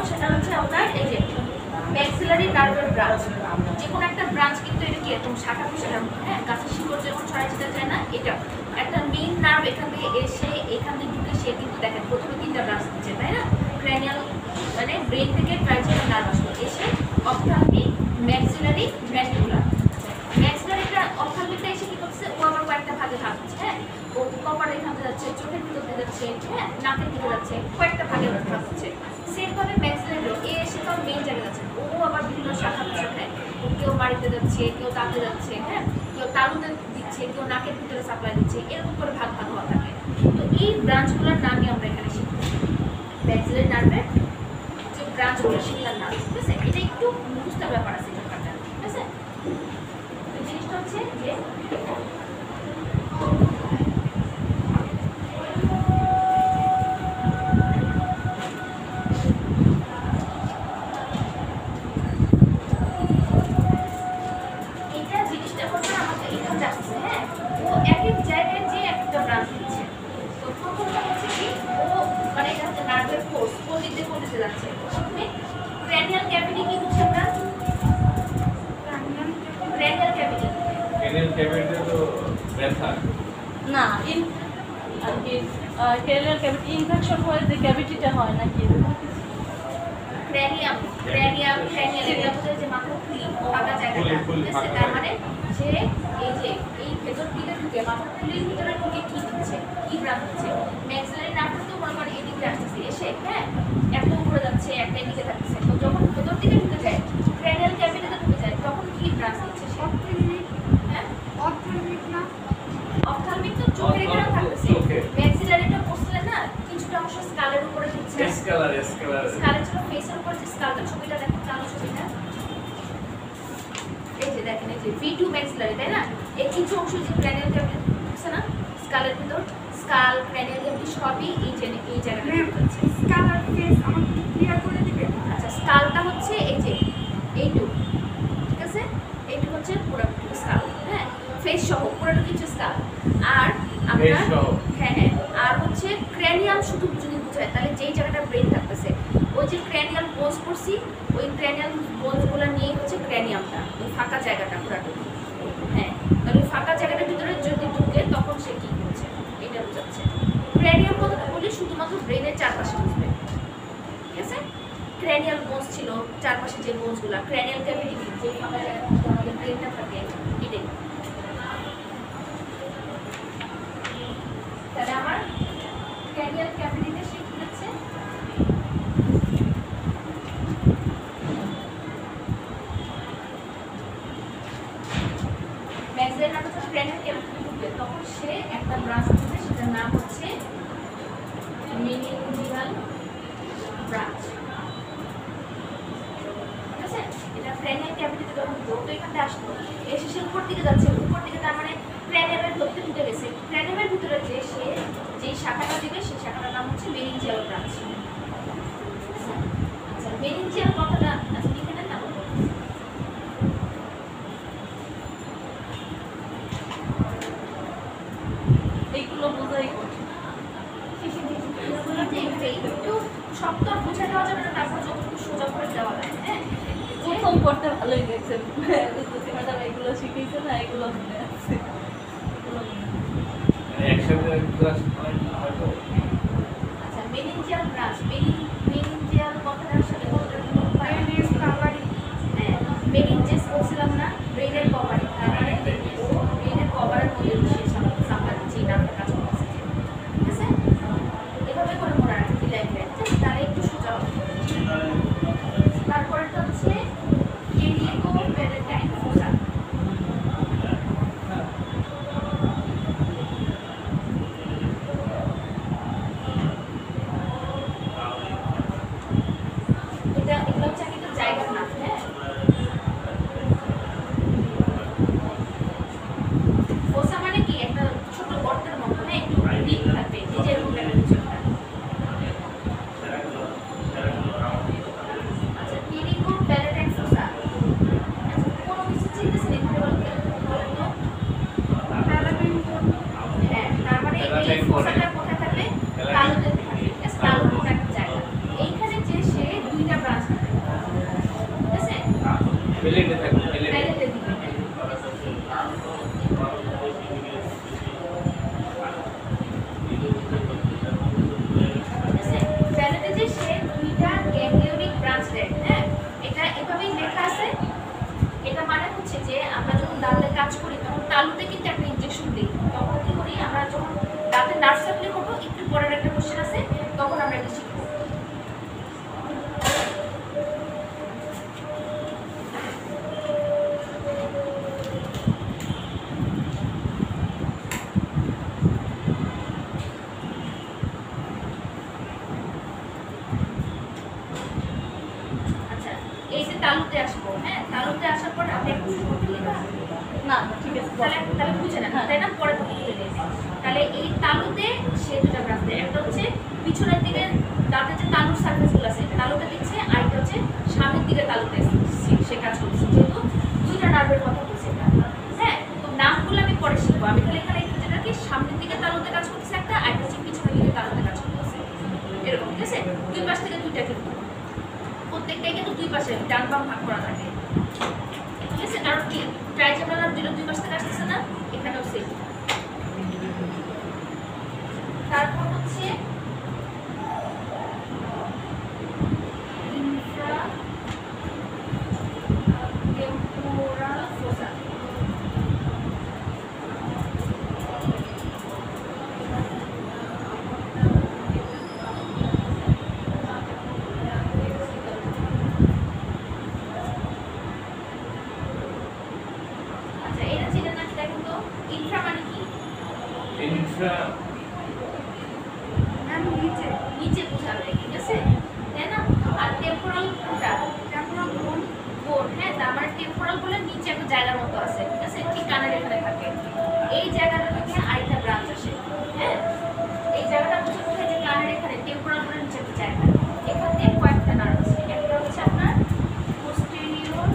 সেটা হচ্ছে আপনার এই যে ম্যাক্সিলারি নার্ভের ব্রাঞ্চ। যে কোনো একটা ব্রাঞ্চ কিন্তু এটা কি এরকম শাখা প্রশাখা, হ্যাঁ, গাছের শিকড় যেমন ছড়াই ছিটা যায় না, এটা একটা মেইন নার্ভ এখান থেকে এসে এখান থেকে ঢুকে সে কিন্তু দেখেন প্রথমে 3টা ব্রাঞ্চ দিচ্ছে, তাই না? ক্র্যানিয়াল মানে ব্রেন থেকে ট্রাইজেমিনাল নার্ভ আসলো, এসে অপথ্যালমিক, ম্যাক্সিলারি, ম্যান্ডিবুলার। ম্যাক্সিলারিটা অপথ্যালমিকটা এসে কি করছে, ও আবার কয়েকটা ভাগে ভাগ হচ্ছে, হ্যাঁ, ও কপার এখান থেকে যাচ্ছে, চোখের ভিতর দিয়ে যাচ্ছে, হ্যাঁ, নাকের দিকে যাচ্ছে, কয়েকটা ভাগে ভাগ হচ্ছে। সেমভাবে ম্যাক্সিলারি এ এসে তো মেইন জায়গায় যাচ্ছে, ও আবার বিভিন্ন শাখা প্রশাখায়, কেউ মাড়িতে যাচ্ছে, কেউ দাঁতে যাচ্ছে, হ্যাঁ, কেউ তালুতে দিচ্ছে, কেউ নাকের ভিতরে সাপ্লাই দিচ্ছে, এরকম করে ভাগ ভাগ হওয়া থাকে। তো এই ব্রাঞ্চগুলোর নামই আমরা এখানে শিখব। ম্যাক্সিলারি নার্ভের যে ব্রাঞ্চগুলো সেগুলোর নাম, ঠিক আছে? এটা একটু মুখস্থ ব্যাপার আছে ব্যাপারটা, ঠিক আছে? তো জিনিসটা হচ্ছে যে না আর কি ক্রেনিয়াল ক্যাভিটি ইনফেকশন হয়ে যে ক্যাভিটিটা হয় নাকি ক্র্যানিয়াম এটা হচ্ছে যে মাথার খুলি ফাঁকা জায়গাটা, ঠিক আছে? তার মানে সে এই যে এই ভেতর দিকে ঢুকে মাথার খুলির ভিতরে ঢুকে কি দিচ্ছে, কি ব্রাঞ্চ হচ্ছে। ম্যাক্সিলারি নার্ভটা তো মনে করেন এদিকে আসতেছে, এসে হ্যাঁ একটা উপরে যাচ্ছে, একটা এদিকে থাকছে। তো যখন ভেতর দিকে ঢুকে যায়, ক্র্যানিয়াল ক্যাভিটিতে ঢুকে যায়, তখন কি ব্রাঞ্চ দিচ্ছে সে? হ্যাঁ, অপথ্যালমিক তো চোখের এখানে থাকতেছে। ম্যাক্সিলারিটা বসলে না কিছুটা অংশ স্কালের উপরে দিচ্ছে, স্কালের ছিল ফেসের উপর যে স্কালটা ছবিটা দেখেন, কালো ছবিটা এই যে দেখেন, এই যে V2 ম্যাক্সিলারি, তাই না? এই কিছু অংশ যে ক্র্যানিয়াল ক্যাভিটি ঢুকছে না স্কালের ভিতর, স্কাল ক্র্যানিয়াল ক্যাভিটি সবই এই জায়গাটা ঢুকছে। স্কাল আর ফেস আমাকে ক্লিয়ার করে দিবে? আচ্ছা, স্কালটা হচ্ছে এই যে এইটুকু, ঠিক আছে? এইটুকু হচ্ছে পুরোটুকু স্কাল, হ্যাঁ, ফেস সহ পুরোটুকু হচ্ছে স্কাল। আর আপনার হ্যাঁ হ্যাঁ, আর হচ্ছে ক্র্যানিয়াম শুধু যদি বোঝায় তাহলে যেই জায়গাটা ব্রেন থাকতেছে ওই যে ক্র্যানিয়াল বোনস করছি, ওই ক্র্যানিয়াল বোনসগুলো নিয়ে হচ্ছে ক্র্যানিয়ামটা, ওই ফাঁকা জায়গাটা পুরোটুকু, হ্যাঁ। তাহলে ফাঁকা জায়গাটার ভিতরে যদি ঢুকে তখন সে কি করছে এটা বোঝাচ্ছে। ক্র্যানিয়াম কথাটা বলি শুধুমাত্র ব্রেনের চারপাশে বুঝবে, ঠিক আছে? ক্র্যানিয়াল বোনস ছিল চারপাশে যে বোনসগুলো, ক্র্যানিয়াল ক্যাভিটি যে ফাঁকা জায়গাটা আমাদের ব্রেনটা থাকে, এটাই। তাহলে আমার ক্র্যানিয়াল ক্যাভিটিতে সে কি হচ্ছে, ম্যাক্সিলারি নার্ভ হচ্ছে ক্র্যানিয়াল ক্যাভিটিতে ঢুকবে, তখন সে একটা ব্রাঞ্চ দিবে, সেটার নাম হচ্ছে মেনিনজিয়াল ব্রাঞ্চ, ঠিক আছে? এটা ক্র্যানিয়াল ক্যাভিটিতে যখন ঢুকতো এখানটা আসতো, এসে সে উপর দিকে যাচ্ছে, উপর দিকে তার মানে ক্র্যানিয়ামের ভিতরে ঢুকে গেছে। ক্র্যানিয়ামের ভিতরে যে সে যেই শাখাটা দিবে সেই শাখাটার নাম হচ্ছে মেনিনজিয়াল ব্রাঞ্চ। আচ্ছা, মেনিনজিয়াল কথাটা আচ্ছা লিখে নেন না, এইগুলো বোঝাই একটু শক্ত বুঝে দেওয়া যাবে না, তারপর যতটুকু সোজা করে দেওয়া যায়, হ্যাঁ। প্রথম পড়তে ভালোই গেছে, ম্যাডাম এগুলো শিখিয়েছে না, এগুলো মনে আছে, একসাথে ক্লাস হয়তো। আচ্ছা, মেনিনজিয়াল ব্রাঞ্চ, মেনিনজিয়াল কথাটার সাথে কতটা মিল পায়? হ্যাঁ, মেনিনজেস বলছিলাম না, ব্রেনের কভার, তার মানে ও ব্রেনের কভারের মধ্যে সে সাপ্লাই দিচ্ছে, নামটা কাজ করতেছে, ঠিক আছে? এভাবে করে মনে রাখতে লাগবে, তাহলে একটু সোজা হবে। তারপরটা হচ্ছে কেরিকো প্যারাটাইন ফোসা। প্লেটে থাকবে প্লেটে প্যালেটে দিবে। প্যালেটে যে সে দুইটা গ্যাংলিওনিক ব্রাঞ্চ দেয়, হ্যাঁ এটা এভাবেই লেখা আছে। এটা মানে হচ্ছে যে আমরা যখন দাঁতে কাজ করি তখন তালুতে কিন্তু একটা ইনজেকশন দিই, তখন কি করি আমরা যখন দাঁতে নার্ভ সাপ্লাই করবো, একটু পরের একটা কোশ্চেন আছে তখন আমরা এটা শিখবো। আচ্ছা এই যে তালুতে আসবো, হ্যাঁ তালুতে আসার পর আপনি একটু শুরুতে লেখা না ঠিক আছে তাহলে তাহলে বুঝে নেন, তাই না? পরে বুঝতে নিয়েছি। তাহলে এই তালুতে সে দুটা ব্রাঞ্চ দেয়, একটা হচ্ছে পিছনের দিকে দাঁতের যে তালুর সার্ফেসগুলো আছে তালুতে দিচ্ছে, আর একটা হচ্ছে সামনের দিকে তালুতে সে কাজ করছে, যেহেতু দুইটা নার্ভের কথা বলছে এটা। হ্যাঁ তো নামগুলো আমি পরে শিখবো, আমি তাহলে এখানে যেটা কি সামনের দিকে তালুতে কাজ করতেছে একটা, আর একটা হচ্ছে পিছনের দিকে তালুতে কাজ করতেছে, এরকম। ঠিক আছে, দুই পাশ থেকে দুইটা কিন্তু প্রত্যেকটাই কিন্তু দুই পাশে ডান বাম ভাগ করা থাকে। ঠিক আছে, কারণ কি ট্রাইজেমিনাল দুই পাশ থেকে আসতেছে না, এখানেও সেম। তারপর হচ্ছে ইনফ্রাটেম্পোরাল ফোসা। আচ্ছা এটা চিনেন নাকি দেখুন তো, ইনফ্রা মানে কি? ইনফ্রা আমি নিচে নিচে বোঝাবে, ঠিক আছে তাই না? আর টেম্পোরাল কোনটা? টেম্পোরাল বোন বোন, হ্যাঁ তার মানে টেম্পোরাল বলে নিচে একটা জায়গার মতো আছে, ঠিক আছে, ঠিক কানের এখানে থাকে। এই জায়গাটা থেকে আরেকটা ব্রাঞ্চ আসে, হ্যাঁ এই জায়গাটা হচ্ছে কোথায়, যে কানের এখানে টেম্পোরাল বলে নিচে একটা জায়গা, এখান থেকে কয়েকটা নার্ভ আছে। একটা হচ্ছে আপনার পোস্টেরিয়র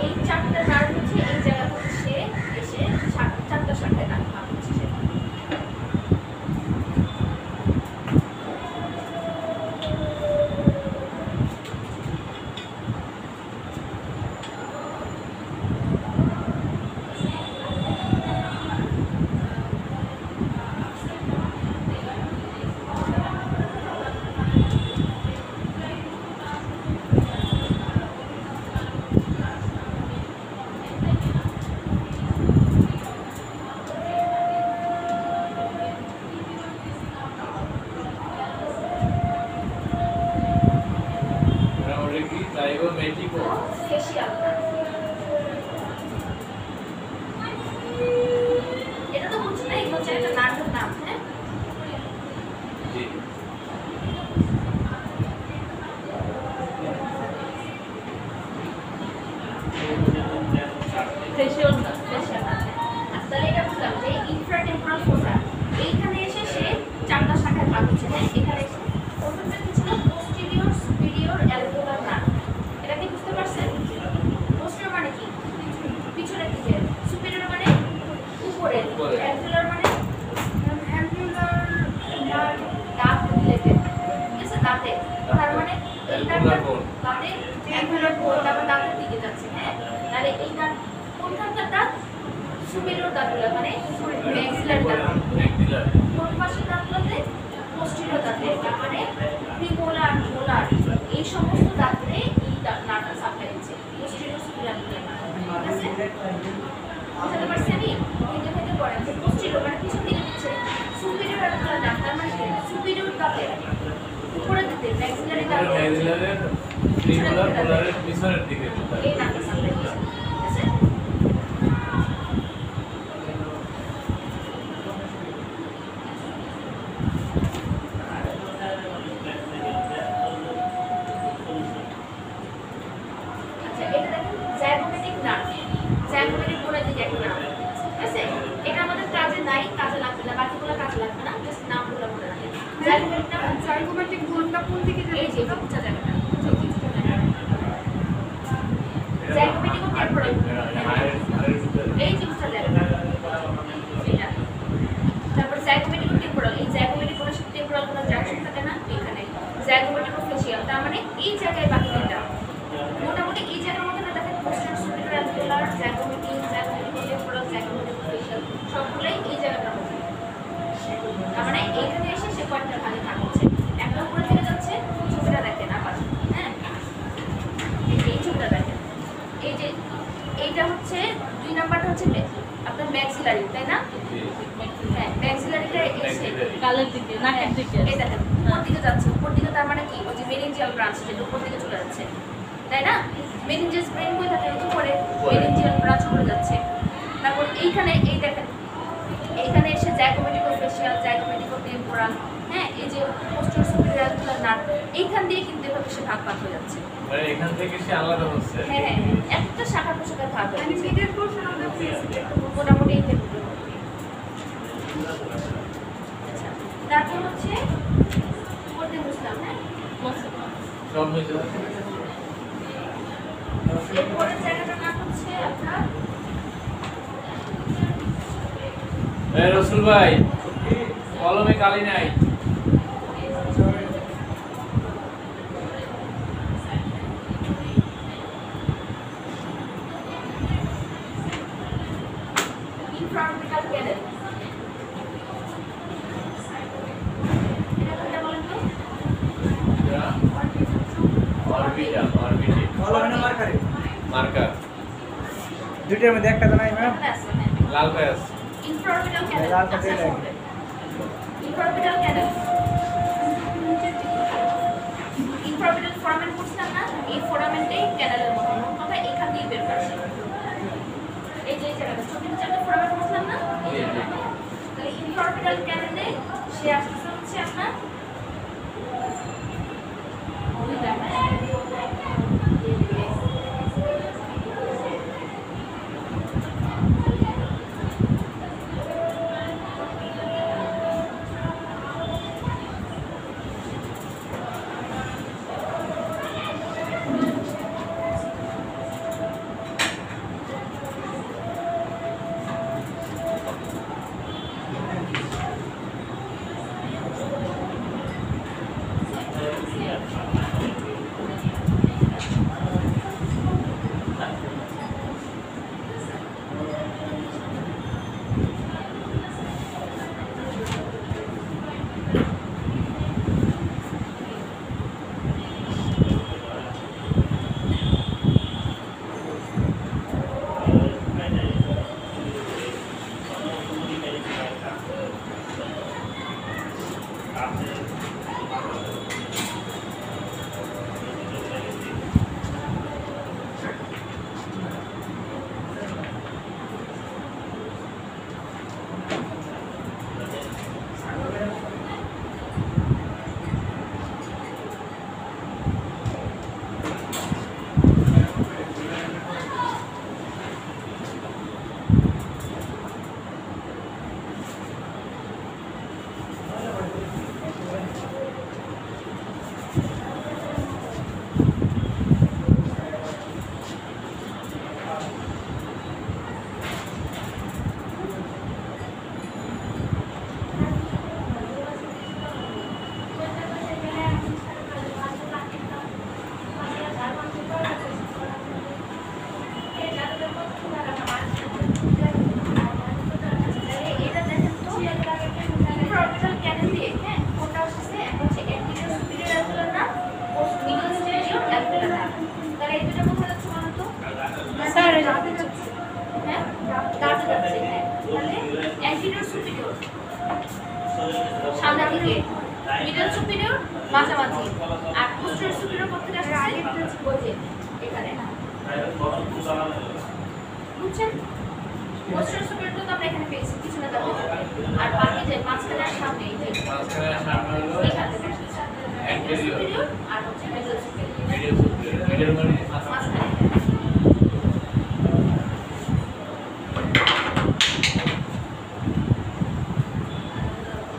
এই চারটা নার্ভ হচ্ছে এই জায়গা থেকে সে এসে চারটা শাখায় নার্ভ ভাগ হচ্ছে সে। ওটা কি টাইগো ম্যাজিকো ফেশিয়াল, এটা তো বুঝছি না, এগুলো হচ্ছে একটা নার্ভের নাম, হ্যাঁ জি ফেশিয়াল না ফেশিয়াল নার্ভ। আচ্ছা তাহলে এটা বুঝলাম যে ইনফ্রাটেম্পোরাল ফোসা এইখানে এসে সে চারটা শাখায় ভাগ হচ্ছে, হ্যাঁ এখানে এসে প্রথমটা কি ছিল পোস্টেরিয়র সুপিরিয়র অ্যালভিওলার নার্ভ, এটা কি বুঝতে পারছেন? পোস্টেরিয়র মানে কি পিছনের দিকে, সুপিরিয়র মানে উপরে, উপরে। অ্যালভিওলার মানে অ্যালভিওলার নার্ভ দাঁত রিলেটেড, ঠিক আছে দাঁতে, তার মানে এই দাঁতটা Alveolar bone। দাঁতে অ্যালভিওলার বোন তারপর দাঁতের দিকে যাচ্ছে, হ্যাঁ তাহলে এই দাঁত কোনখানকার দাঁত? সুপিরিয়র দাঁতগুলো মানে ম্যাক্সিলার দাঁত, ম্যাকডিলার কোন পাশের দাঁতগুলোতে? পোস্টেরিয়র দাঁতে, তার মানে প্রিমোলার মোলার এই সমস্ত দাঁতে এই নার্ভটা সাপ্লাই হচ্ছে, পোস্টেরিয়র সুপিরিয়র নার্ভ, ঠিক আছে বুঝতে পারছি আমি? থেকে থেকে পড়েন যে পোস্টেরিয়র মানে পিছন দিকে দিচ্ছে, সুপিরিয়র নার্ভ তার মানে সুপিরিয়র দাঁতে উপরের দিকে ম্যাক্সিলারি দাঁতে ম্যাকডিলারের রিগুলার পোলারের পিছনের দিকে জুতা। এই নামটা সামনে ঠিক আছে? আচ্ছা, এটা দেখেন zygomatic nerve, zygomatic বলে দিকে একটা নাম, ঠিক আছে? এটা আমাদের কাজে নাই, কাজে লাগবে না, বাকিগুলো কাজে লাগবে না, জাস্ট নামগুলো মনে রাখেন। zygomatic nerve, জার্গোমেটিক বোনটা কোন দিকে এই যে এটা বুঝা যাবে না, zygomatic ও temporal, এই যে বুঝা যাবে না, এটা। তারপর zygomatic ও temporal, এই zygomatic কোন সাথে temporal কোন জাংশন থাকে না এখানে, zygomatic ও facial, তার মানে এই জায়গায় বাকি তিনটা মোটামুটি এই জায়গার মধ্যে দেখেন posterior superior alveolar, zygomatic, zygomatic ও temporal, zygomatic ও facial সবগুলাই এই জায়গাটার মধ্যে। তার মানে এইখানে এসে সে কয়েকটা ভাগে ভাগ হচ্ছে, একটা উপরে থেকে যাচ্ছে, ছবিটা দেখেন আবার, হ্যাঁ এই ছবিটা দেখেন, এই যে এইটা হচ্ছে 2 নাম্বারটা হচ্ছে আপনার ম্যাক্সিলারি, তাই না? হ্যাঁ, ম্যাক্সিলারিটা এসে গালের দিকে, নাকের দিকে। এই দেখেন উপর দিকে যাচ্ছে, উপর দিকে তার মানে কি ওই যে মেনিনজিয়াল ব্রাঞ্চ যেটা উপর দিকে চলে যাচ্ছে, তাই না? মেনিনজিয়াস ব্রেন কই থাকে উপরে, মেনিনজিয়াল ব্রাঞ্চ করে যাচ্ছে। তারপর এইখানে এই দেখেন এইখানে এসে zygomatic ও facial, zygomatic ও temporal, হ্যাঁ এই যে posterior superior alveolar nerve এইখান দিয়ে কিন্তু এভাবে সে ভাগ ভাগ হয়ে যাচ্ছে। মানে এখান থেকে সে আলাদা হচ্ছে। হ্যাঁ হ্যাঁ একটা শাখা প্রশাখায় ভাগ হয়ে মানে যাচ্ছে। Middle portion of the face. মোটামুটি এই টেবিলের মধ্যে। আচ্ছা, তারপর হচ্ছে উপরে বুঝলাম, হ্যাঁ সব মিলে যাচ্ছে। এরপরের জায়গাটার নাম হচ্ছে আপনার এই রসুল ভাই কলমে কালি নাই। ইনফ্রাঅরবিটাল ক্যানেল। এটা কোনটা বলেন তো? অরবিটি কলমে মার্কারে মার্কার দুইটার মধ্যে একটা তো নাই ম্যাম। এটা আছে, হ্যাঁ। লাল প্যাস। ইনফ্রাঅরবিটাল ক্যানেল। লাল আচ্ছা, ক্যানেল। শুনবেন। ইনফ্রাঅরবিটাল ক্যানেল। ইনফ্রাঅরবিটাল ফোরামেন করছিলাম না, এই ফোরামেনটাই ক্যানেলের মতো, মোট কথা এখান দিয়ে বের করছে। এই যে জায়গাটা ছবিতে যেটা ফোরামেন করছিলাম না, জি, জি। তাহলে ইনফ্রাঅরবিটাল ক্যানেলে সে আসছে হচ্ছে আপনার মিডল সুপিরিয়র মাঝামাঝি, আর পোস্টেরিয়র সুপিরিয়র কোথা থেকে আসছে? ওই যে এখানে, বুঝছেন? পোস্টেরিয়র সুপিরিয়র তো আমরা এখানে পেয়েছি, পিছনে যাবো, আর বাকি যে মাঝখানে আর সামনে এই যে মাঝখানে সামনে হলো এখান থেকে anterior, সুপিরিয়র আর হচ্ছে middle superior medial superior, medial মানে মাঝখানে।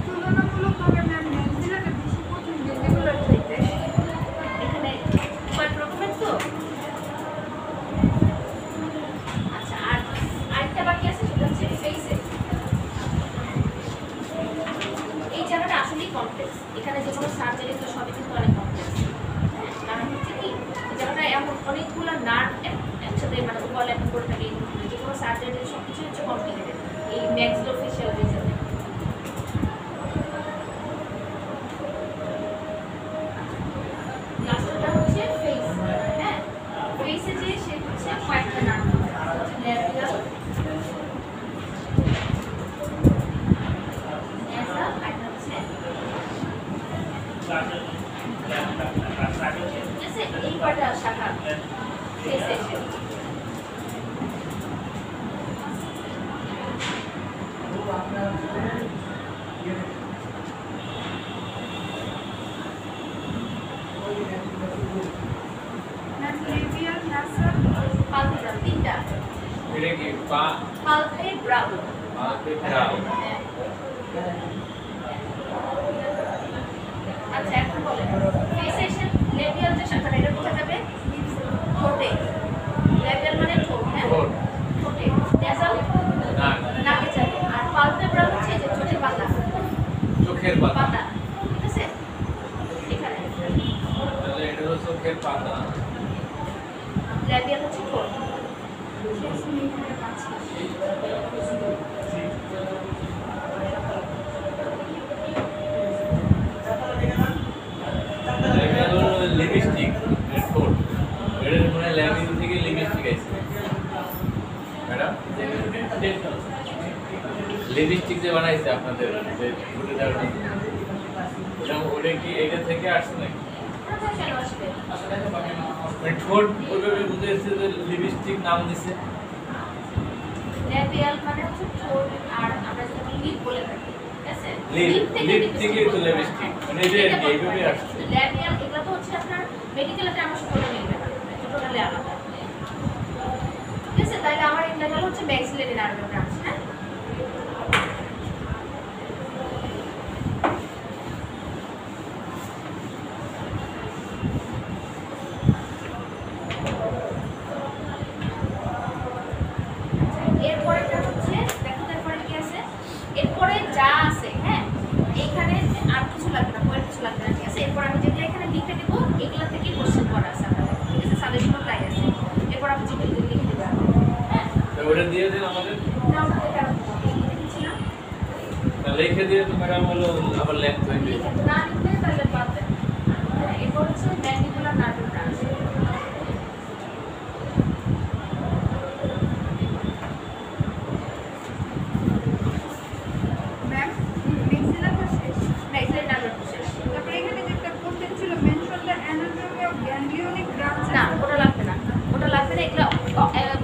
তুলনামূলকভাবে ম্যাম ম্যাক্সিলাটা বেশি কঠিন যেগুলোর চাইতে। এখানে কয়েক রকমের তো। আচ্ছা, আর আরেকটা বাকি আছে, সেটা হচ্ছে ফেসে। এই জায়গাটা আসলেই কমপ্লেক্স, এখানে যে কোনো সার্জারি তো সবই কিন্তু অনেক কমপ্লেক্স। কারণ হচ্ছে কি, এই জায়গাটা এমন অনেকগুলো নার্ভ একসাথে মানে ওভারল্যাপ করে থাকে, যে কোনো সার্জারি সব কিছু হচ্ছে কমপ্লিকেটেড এই ম্যাক্সিলোফেশিয়াল রিজনে। লাস্টটা হচ্ছে ফেস। হ্যাঁ, ফেসে যে সে হচ্ছে কয়েকটা নাম ল্যাবিয়াল, নেসাল, আর হচ্ছে ঠিক আছে, এই কয়টা শাখা ফেসে এসে। ম্যাম লেবিয়াল, নাসাল, পালপেব্রাল তিনটা, এটা কি পা পালপেব্রাল। পালপেব্রাল। আচ্ছা, এখন বলেন ফেসে এসে লেবিয়াল যে শাখাটা এটা কোথায় যাবে? ঠোঁটে। লেবিয়াল মানে ঠোঁট, হ্যাঁ ঠোঁট, ঠোঁটে। নেসাল নাক, নাকে যাবে, আর পালপেব্রাল হচ্ছে এই যে চোখের পাতা, চোখের পাতা। পাতা, ঠিক আছে, এখানে। তাহলে এটা হলো চোখের পাতা। ল্যাবিয়াল হচ্ছে ঠোঁট। ল্যাবিয়াল হলো লিপস্টিক, এর ঠোঁট। এর মানে ল্যাবিয়াল থেকে লিপস্টিক আইছে। ম্যাডাম, লিপস্টিক যে বানাইছে আপনাদের যে ফুটে দেওয়ার জন্য, ওটা কি এটা থেকে আসছে নাকি? কোথায় কেন আসবে? মানে ঠোঁট ওইভাবে বুঝেছে যে লিপস্টিক নাম দিছে। ল্যাবিয়াল মানে হচ্ছে ঠোঁট, আর আমরা যেটা লিপ বলে থাকি, ঠিক আছে? লিপ থেকে থেকে তো লিপস্টিক মানে এটা আর কি এইভাবে আসছে। ল্যাবিয়াল এগুলো তো হচ্ছে আপনার মেডিকেলের আমার সাথে মিলবে না, টোটালি আলাদা, ঠিক আছে? তাহলে আমার ইন্টারনাল হচ্ছে ম্যাক্সিলারি নার্ভের ব্রাঞ্চ। হ্যাঁ, এরপরেটা হচ্ছে দেখো, তারপরে কি আছে? এরপরে যা আছে, হ্যাঁ, এইখানে আর কিছু লাগবে না, পরে কিছু লাগবে না, ঠিক আছে? এরপর আমি যেগুলো এখানে লিখে দেবো, এগুলো থেকে কোশ্চেন করা আছে আমাদের, ঠিক আছে? সাজেশনও তাই আছে। এরপর আমি যেগুলো লিখে দেবো, হ্যাঁ, তো ওটা দিয়ে দিন আমাদের। না আমাদের কারণ লিখেছিলাম, তা লিখে দিয়ে তো ম্যাডাম হলো আবার লেখতে হইবে। না লিখলে তাহলে বাদ দেন। হ্যাঁ, এরপর হচ্ছে ম্যান্ডিবুলার নার্ভের ব্রাঞ্চ। ম্যাম ম্যাক্সিলাটা শেষ। ম্যাক্সিলারি নার্ভের ব্রাঞ্চ। তারপরে এখানে যে একটা কোশ্চেন ছিল mention the anatomy of ganglionic branch. না, ওটা লাগবে না, ওটা লাগবে না। এগুলো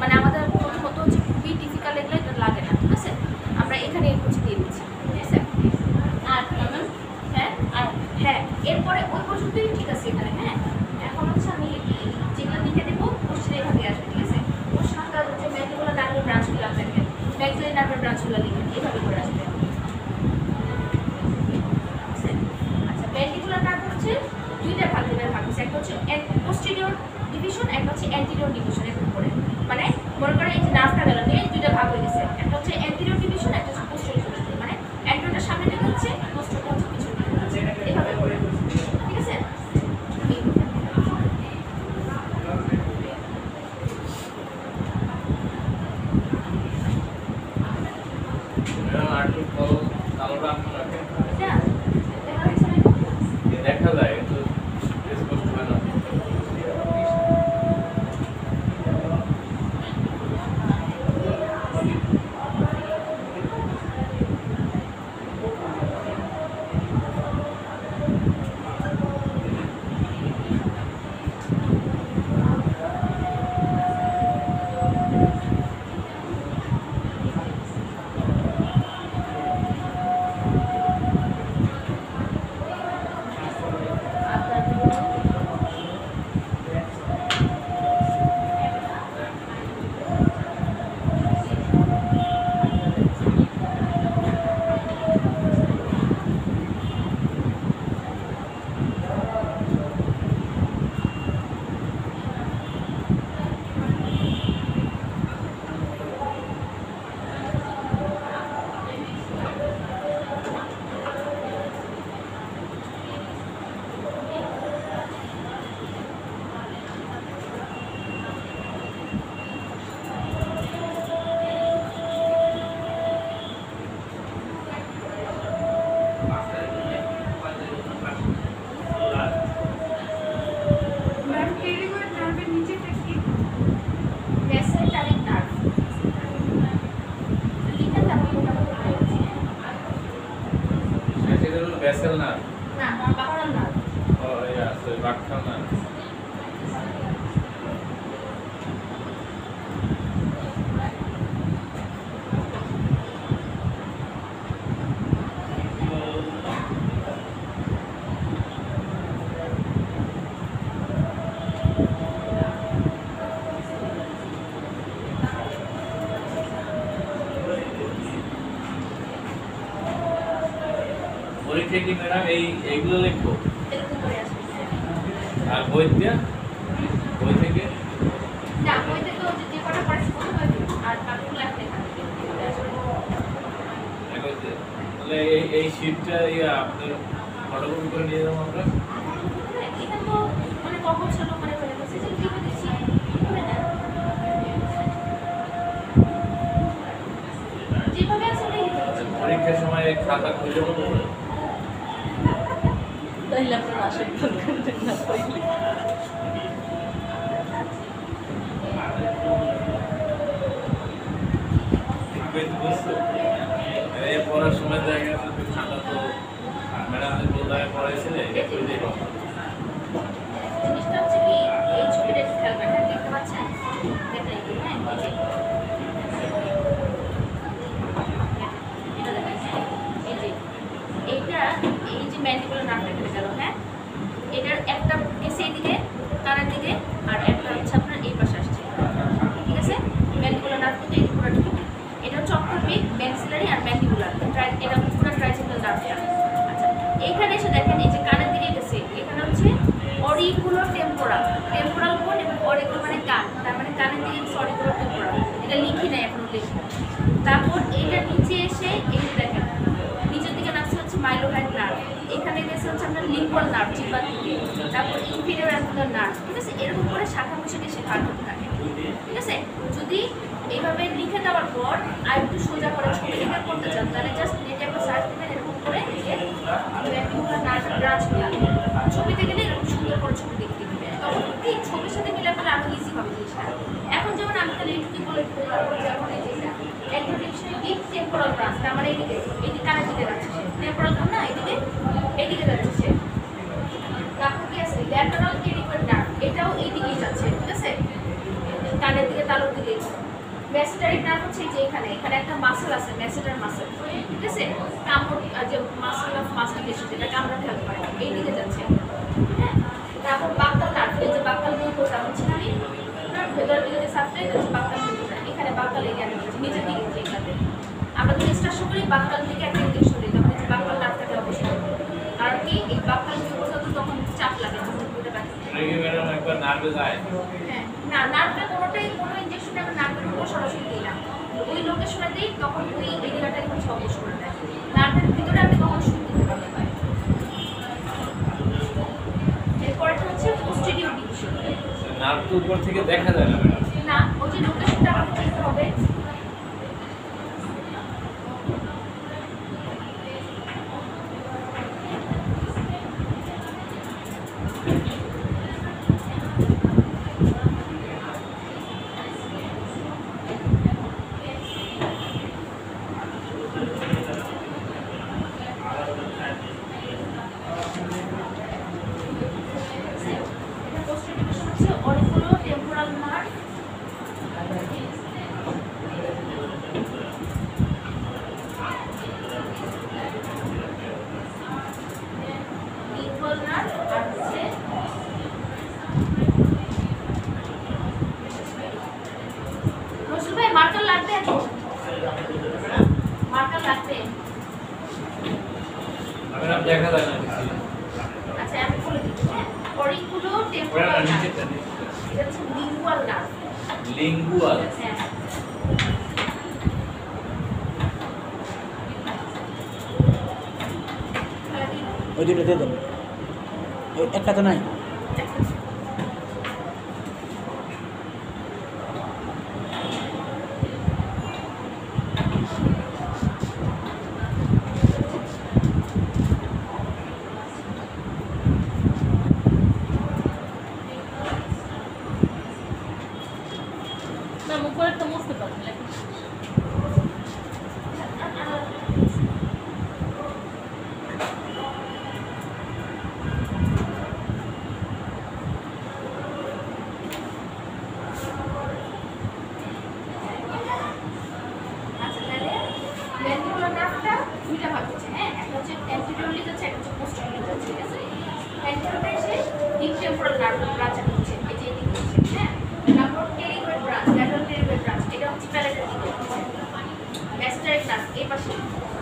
মানে আমাদের প্রথমত হচ্ছে খুবই ডিফিকাল্ট, এগুলো এটা লাগে না, ঠিক আছে? আমরা এখানে হচ্ছে দিয়ে দিচ্ছি, ঠিক আছে? আর হ্যাঁ, আর হ্যাঁ, এরপরে ওই পর্যন্তই ঠিক আছে এখানে। হ্যাঁ, এখন হচ্ছে আমি যেগুলো লিখে দেবো কোশ্চেন এখান থেকে আসবে, ঠিক আছে? ওর সাথে হচ্ছে ম্যান্ডিবুলার নার্ভের ব্রাঞ্চগুলো আসবে, ম্যাক্সিলারি নার্ভের ব্রাঞ্চগুলো লিখবেন, এভাবে করে আসবে। আচ্ছা, ম্যান্ডিবুলার নার্ভ হচ্ছে দুইটা ভাগে ভাগ হচ্ছে, একটা হচ্ছে পোস্টেরিয়র ডিভিশন, একটা হচ্ছে অ্যান্টিরিয়র ডিভিশন। এর উপরে মানে মনে করেন এই যে নার্ভটা গেল নিয়ে দুইটা ভাগ হয়ে গেছে, একটা হচ্ছে অ্যান্টিরিয়র ডিভিশন, একটা হচ্ছে পোস্টেরিয়র ডিভিশন। মানে অ্যান্টিরিয়রটা সামনে দিকে হচ্ছে, পোস্টেরিয়রটা হচ্ছে পিছনে দিকে হচ্ছে, এভাবে করে, ঠিক আছে? ম্যাডাম আর একটু কালোটা আপনার রাখেন। এটা দেখা যাচ্ছে না? দেখা যায় কিন্তু স্পষ্ট হয় না। এক্সেল না না বাকারাল না ও ইয়া সরি বাক্কাল না পরীক্ষা কি ম্যাডাম এইগুলো লিখবো এরকম করে আসবে আর বই দিয়ে বই থেকে না বই থেকে যে কটা পড়াশোনা করতে হবে আর বাকিগুলো এখন এখান থেকে আসবে তাহলে এই শীটটা আপনাদের ফটোকপি করে নিয়ে যাবো আমরা এটা তো মানে কখন ছোট করে হয়ে গেছে যে কি দিচ্ছি যেভাবে আছে ওটাই লিখে দিচ্ছি। পরীক্ষার সময় খাতা খুলে নেবো তাহলে আপনার আসেন না পাইলে এই পড়ার সময় দেখা গেছে যে খাতা তো ম্যাডামদের বোধহয় পড়াইছিলে একটু দেখো জিনিসটা হচ্ছে কি এই ছবিটা একটু খেয়াল করেন হ্যাঁ, দেখতে পাচ্ছেন দেখেন হ্যাঁ এই যে এটা দেখেন হ্যাঁ এই যে এই যে ম্যান্ডিবুলার নার্ভটা কেটে গেল হ্যাঁ এটার একটা গেছে এইদিকে কানের দিকে আর একটা হচ্ছে আপনার এই পাশে আসছে ঠিক আছে ম্যান্ডিবুলার নার্ভ কিন্তু এই পুরো এটা হচ্ছে অক্টোপিক ম্যাক্সিলারি আর ম্যান্ডিবুলার এটা পুরো ট্রাইসেমিনাল নার্ভটা আচ্ছা এইখানে এসে দেখেন এই যে কানের দিকে গেছে এখানে হচ্ছে অরিকুলো টেম্পোরাল টেম্পোরাল কোন এবং অরিকুলো মানে কান তার মানে কানের দিকে অরিকুলো টেম্পোরাল এটা লিখি না এখনো লিখি তারপর এইটা নিচে এসে এই দেখেন নিচের দিকে নামছে হচ্ছে মাইলোহাইড নার্ভ এখানে গেছে হচ্ছে আপনার লিঙ্গুয়াল নার্ভ জিহ্বার দিকে তারপর ইনফিরিয়র অ্যাঙ্গুলার নার্ভ ঠিক আছে এরকম করে শাখা প্রশাখা সে ভাগ হতে থাকে ঠিক আছে যদি এইভাবে লিখে দেওয়ার পর আর একটু সোজা করে ছবি লিখে করতে চান তাহলে জাস্ট নেটে একটা সার্চ দিবেন এরকম করে নার্ভের ব্রাঞ্চগুলো ছবিতে গেলে এরকম সুন্দর করে ছবি দেখতে দিবে তখন এই ছবির সাথে মিলে ফেলে আরো ইজি হবে জিনিসটা এখন যেমন আমি তাহলে এইটুকু বলে দিতে পারবো যেমন এই যেটা অ্যাডভার্টাইজমেন্ট ডিপ টেম্পোরাল ব্রাঞ্চ তার মানে এইদিকে কানের দিকে যাচ্ছে সে টেম্পোরাল না এইদিকে যাচ্ছে সে তারপর কি আছে ল্যাটারাল কেরিকল নার্ভ এটাও এইদিকেই যাচ্ছে ঠিক আছে কানের দিকে তালুর দিকে ম্যাসেটারি নার্ভ হচ্ছে যে এখানে একটা মাসল আছে ম্যাসেটার মাসল ঠিক আছে কামড় যে মাসল অফ মাস্টিকেশন যেটা কামড় খেয়াল করে এইদিকে যাচ্ছে হ্যাঁ তারপর বাক্কাল নার্ভ এই যে বাক্কাল মিউকোসা হচ্ছে আমি ভেতরের দিকে যে সাবটাই যাচ্ছে বাক্কাল মিউকোসা এখানে বাক্কাল এরিয়া আছে নিচের দিকে যে এখানে আমরা যদি স্টার্ট করি বাক্কাল থেকে একটা ইনজেকশন দিই তখন এই বাক্কাল নার্ভটাকে অবশ্যই কারণ কি এই বাক্কাল মিউকোসা তো তখন চাপ লাগে তখন পুরোটা ব্যথা ম্যাডাম একবার নার্ভে যায় হ্যাঁ না নার্ভে কোনোটাই কোনো ইনজেকশন আমরা নার্ভের উপর সরাসরি দিই না ওই লোকেশনে দিই তখন ওই এরিয়াটাই হচ্ছে অবশ করে দেয় নার্ভের ভিতরে আপনি কখনো শুরু দিতে পারবেন না এরপরটা হচ্ছে পোস্টেরিয়র ডিভিশন নার্ভ তো উপর থেকে দেখা যায় না ম্যাডাম না ওই যে লোকেশনটা আমাকে চিনতে হবে মার্কার লাগবে মার্কার লাগবে ম্যাডাম দেখা যায় না আচ্ছা আমি বলে দিচ্ছি হ্যাঁ অরিকুলো ওরা টেম্পোরাল নার্ভ নিচেরটা এটা হচ্ছে লিঙ্গুয়াল নার্ভ লিঙ্গুয়াল হ্যাঁ ওই দুটো দিয়ে দেন ওই একটা তো নাই না মুখ করে তো মুছতে পারবেন লেখা নার্ভের ব্রাঞ্চ হচ্ছে এই যে এদিকে হচ্ছে, হ্যাঁ। তারপর pterygoid branch, lateral pterygoid branch, এটা হচ্ছে প্যালেটের দিকে হচ্ছে। গ্যাস্ট্রাইক নার্ভ এই পাশে,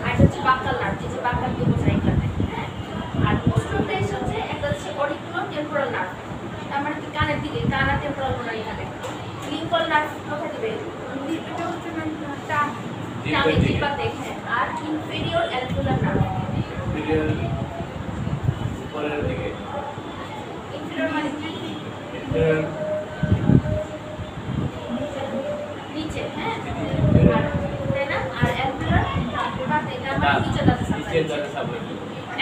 আর এটা হচ্ছে বাক্কাল নার্ভ, এই যে বাক্কাল দিয়ে বোঝায় এখানে, হ্যাঁ। আর পোস্টোপ্লেস হচ্ছে একটা হচ্ছে অরিকুলো টেম্পোরাল নার্ভ, তার মানে কি কানের দিকে, কান আর টেম্পোরাল বোনার এখানে। লিঙ্কল নার্ভ কোথায় দিবে? এটা হচ্ছে টান নামে জিহ্বাতে, হ্যাঁ। আর ইনফেরিয়র অ্যালভিওলার নার্ভ, ভিডিওর উপরের দিকে ইনফেরিয়র মানে কি? এর নিচে, হ্যাঁ। আর তাই না? আর অ্যালভিওলার বাতে, এটা মানে নিচে দাঁতে নিচের সাপ্লাই, দাঁতে সাপ্লাই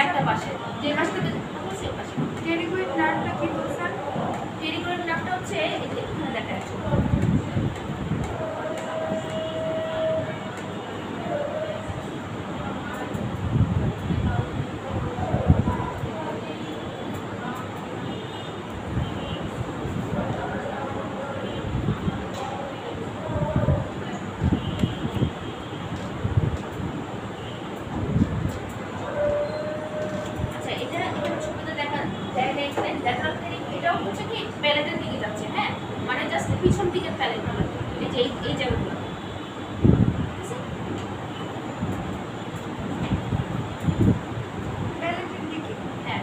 একটা পাশে, যে পাশে থেকে বলছি ওই পাশে। টেরিগয়েড নার্ভটা কি বলছেন? টেরিগয়েড নার্ভটা হচ্ছে এই যে এখানে দেখা যাচ্ছে। আচ্ছা, এটা এখানে ছবিতে দেখা যায় না, এখানে ল্যাটারাল টেরিক, এটাও হচ্ছে কি প্যালেটের দিকে যাচ্ছে, হ্যাঁ। মানে জাস্ট পিছন দিকের প্যালেট, এই যে এই জায়গাগুলো, ঠিক আছে? প্যালেটের দিকে। হ্যাঁ।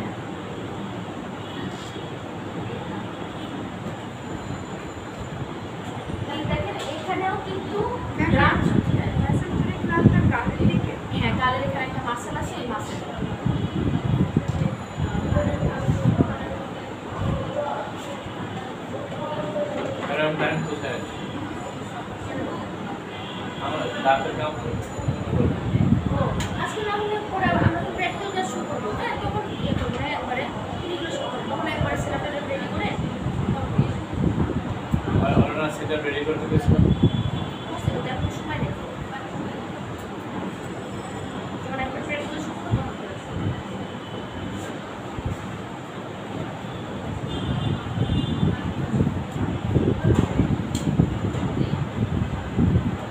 তাহলে দেখেন এখানেও কিন্তু ব্রাঞ্চ, মেসেঞ্জারিক নার্ভটা কানের দিকে। হ্যাঁ, গালের এখানে একটা মাসেল আছে, এই মাসেল। ম্যাডাম টাইম কোথায় আমার দাঁতের কাম ও, আজকে না হলে পরে আমরা তো প্র্যাকটিক্যাল ক্লাস শুরু করবো, হ্যাঁ। তখন ইয়ে করবো, হ্যাঁ, একবারে ক্লিনিকগুলো শুরু করবো, তখন একবারে সিলেবাসটা রেডি করে ওনারা সেটা রেডি করতে গেছিল বসতে হবে, এখন সময় নেই। যখন একবার প্র্যাকটিক্যাল শুরু করবো তখন করে আসবো। ঠিক